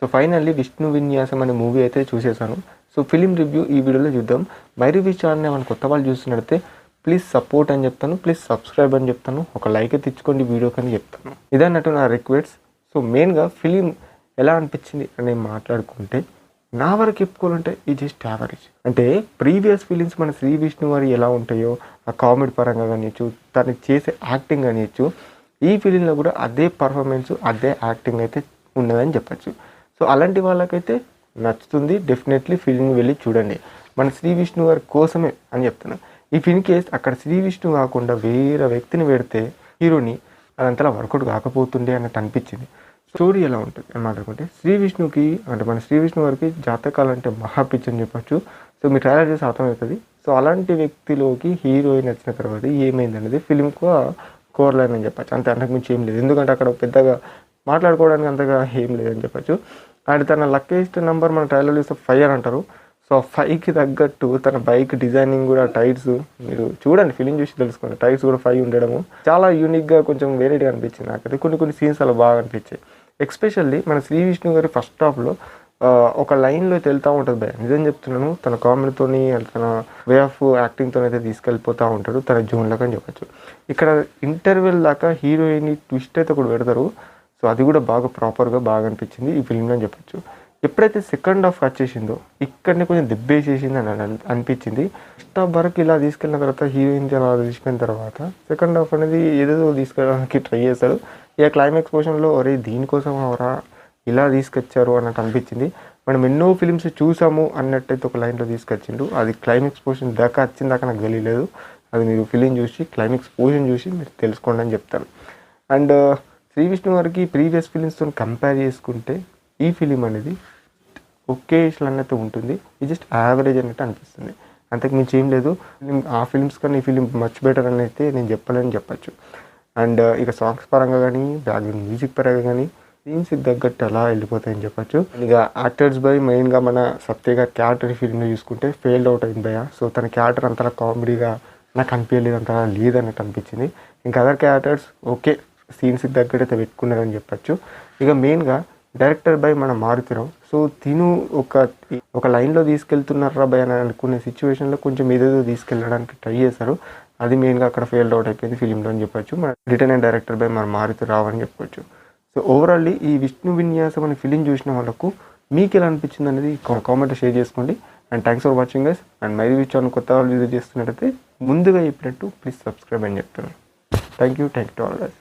So finally Vishnu విన్యాసం అనే movie అయితే చూసేసాను. సో ఫిలిం రివ్యూ ఈ వీడియోలో చూద్దాం. మై రివ్యూ ఛానల్ని ఏమైనా కొత్త వాళ్ళు చూస్తున్నట్లయితే ప్లీజ్ సపోర్ట్ అని చెప్తాను, ప్లీజ్ సబ్స్క్రైబ్ అని చెప్తాను, ఒక లైక్ అయితే ఇచ్చుకోండి వీడియోకి అని చెప్తాను. ఇదన్నట్టు నా రిక్వెస్ట్. సో మెయిన్గా ఫిలిం ఎలా అనిపించింది అని మాట్లాడుకుంటే నా వరకు చెప్పుకోవాలంటే ఇది జస్ట్ యావరేజ్. అంటే ప్రీవియస్ ఫిలిమ్స్ మన శ్రీ విష్ణు వారి ఎలా ఉంటాయో ఆ కామెడీ పరంగా కానిచ్చు, తను చేసే యాక్టింగ్ కానిచ్చు, ఈ ఫిలింలో కూడా అదే పర్ఫార్మెన్స్ అదే యాక్టింగ్ అయితే ఉన్నదని చెప్పచ్చు. సో అలాంటి వాళ్ళకైతే నచ్చుతుంది. డెఫినెట్లీ ఫిలిం వెళ్ళి చూడండి. మన శ్రీ విష్ణు వారి కోసమే అని చెప్తాను. ఇఫ్ ఇన్ కేస్ అక్కడ శ్రీ విష్ణు కాకుండా వేరే వ్యక్తిని పెడితే హీరోని అదంతలా వర్కౌట్ కాకపోతుండే అన్నట్టు అనిపించింది. స్టోరీ ఎలా ఉంటుంది అని మాట్లాడుకుంటే శ్రీ విష్ణుకి అంటే మన శ్రీ విష్ణు వారికి జాతకాలు అంటే మహా పిచ్చి అని చెప్పచ్చు. సో మీరు ట్రైలర్ చేసి అర్థమవుతుంది. సో అలాంటి వ్యక్తిలోకి హీరోయిన్ వచ్చిన తర్వాత ఏమైంది అనేది ఫిలింకు కోర్ లైన్ అని చెప్పచ్చు. అంతే, అంతకు మించి ఏం లేదు. ఎందుకంటే అక్కడ పెద్దగా మాట్లాడుకోవడానికి అంతగా ఏం లేదని చెప్పచ్చు. అండ్ తన లక్కీస్ట్ నెంబర్ మన ట్రైలర్ చూస్తే 5 అని అంటారు. సో 5కి తగ్గట్టు తన బైక్ డిజైనింగ్ కూడా, టైర్స్ మీరు చూడండి, ఫిలిం చూసి తెలుసుకోండి. టైర్స్ కూడా 5 ఉండడము చాలా యూనిక్గా కొంచెం వేరేట్గా అనిపించింది నాకైతే. కొన్ని సీన్స్ అలా బాగా అనిపించాయి. ఎస్పెషల్లీ మన శ్రీ విష్ణు గారి ఫస్ట్ హాఫ్లో ఒక లైన్లో వెళ్తూ ఉంటుంది భయ, నిజం చెప్తున్నాను. తన కామెడీతోని తన వే ఆఫ్ యాక్టింగ్తో అయితే తీసుకెళ్ళిపోతూ ఉంటాడు తన జోన్లోకి అని చెప్పచ్చు. ఇక్కడ ఇంటర్వెల్ దాకా హీరోయిన్ ట్విస్ట్ అయితే కూడా పెడతారు. సో అది కూడా బాగా ప్రాపర్గా బాగా అనిపించింది ఈ ఫిల్మ్లో అని చెప్పచ్చు. ఎప్పుడైతే సెకండ్ హాఫ్ వచ్చేసిందో ఇక్కడనే కొంచెం దెబ్బేసేసింది అని అనిపించింది. ఫస్ట్ హాఫ్ వరకు ఇలా తీసుకెళ్ళిన తర్వాత హీరోయిన్ అలా తీసుకున్న తర్వాత సెకండ్ హాఫ్ అనేది ఏదేదో తీసుకెళ్ళడానికి ట్రై చేస్తాడు. ఇక క్లైమాక్స్ పోర్షన్లో ఒరే దీనికోసం ఎవరా ఇలా తీసుకొచ్చారు అన్నట్టు అనిపించింది. మనం ఎన్నో ఫిలిమ్స్ చూసాము అన్నట్టయితే ఒక లైన్లో తీసుకొచ్చిండు. అది క్లైమాక్స్ పోర్షన్ దాకా వచ్చింది దాకా నాకు తెలియలేదు. అది మీరు ఫిలిం చూసి క్లైమాక్స్ పోర్షన్ చూసి మీరు తెలుసుకోండి అని చెప్తాను. అండ్ శ్రీ విష్ణు గారికి ప్రీవియస్ ఫిలిమ్స్తో కంపేర్ చేసుకుంటే ఈ ఫిలిం అనేది ఒకేషన్ అన్నట్టు ఉంటుంది. ఇది జస్ట్ యావరేజ్ అన్నట్టు అనిపిస్తుంది. అంతకు మించి ఏం లేదు. ఆ ఫిలిమ్స్ కన్నా ఈ ఫిలిం మచ్ బెటర్ అని అయితే నేను చెప్పలేని చెప్పచ్చు. అండ్ ఇక సాంగ్స్ పరంగా కానీ, బ్యాక్గ్రౌండ్ మ్యూజిక్ పరంగా కానీ సీన్స్కి తగ్గట్టు అలా వెళ్ళిపోతాయని చెప్పచ్చు. ఇక యాక్టర్స్ బై మెయిన్గా మన సత్య గారి క్యారెక్టర్ ఫిలింలో చూసుకుంటే ఫెయిల్డ్ అవుట్ అయింది భయ. సో తన క్యారెక్టర్ అంతలా కామెడీగా నాకు అనిపించలేదు, అంతలా లేదన్నట్టు అనిపించింది. ఇంకా అదర్ క్యారెక్టర్స్ ఓకే సీన్స్కి తగ్గట్టు అయితే పెట్టుకున్నారని చెప్పచ్చు. ఇక మెయిన్గా డైరెక్టర్ బై మన మారుతిరావు. సో తిను ఒక లైన్లో తీసుకెళ్తున్నారా భయ అని అనుకునే సిచ్యువేషన్లో కొంచెం ఏదేదో తీసుకెళ్ళడానికి ట్రై చేశారు. అది మెయిన్గా అక్కడ ఫెయిల్డ్ అవుట్ అయిపోయింది ఫిలింలో అని చెప్పచ్చు. మన రిటర్న్ అండ్ డైరెక్టర్ బై మన మారుతిరావు అని చెప్పచ్చు. సో ఓవరాల్లీ ఈ విష్ణు విన్యాసం అనే ఫిలిం చూసిన వాళ్ళకు మీకు ఎలా అనిపించింది అనేది కామెంట్ షేర్ చేసుకోండి. And thanks for watching guys. And my review channel కొత్త వాళ్ళు విజిట్ చేస్తున్నట్టయితే ముందుగా చెప్పినట్టు ప్లీజ్ సబ్స్క్రైబ్ అని చెప్తాను. Thank you to all guys.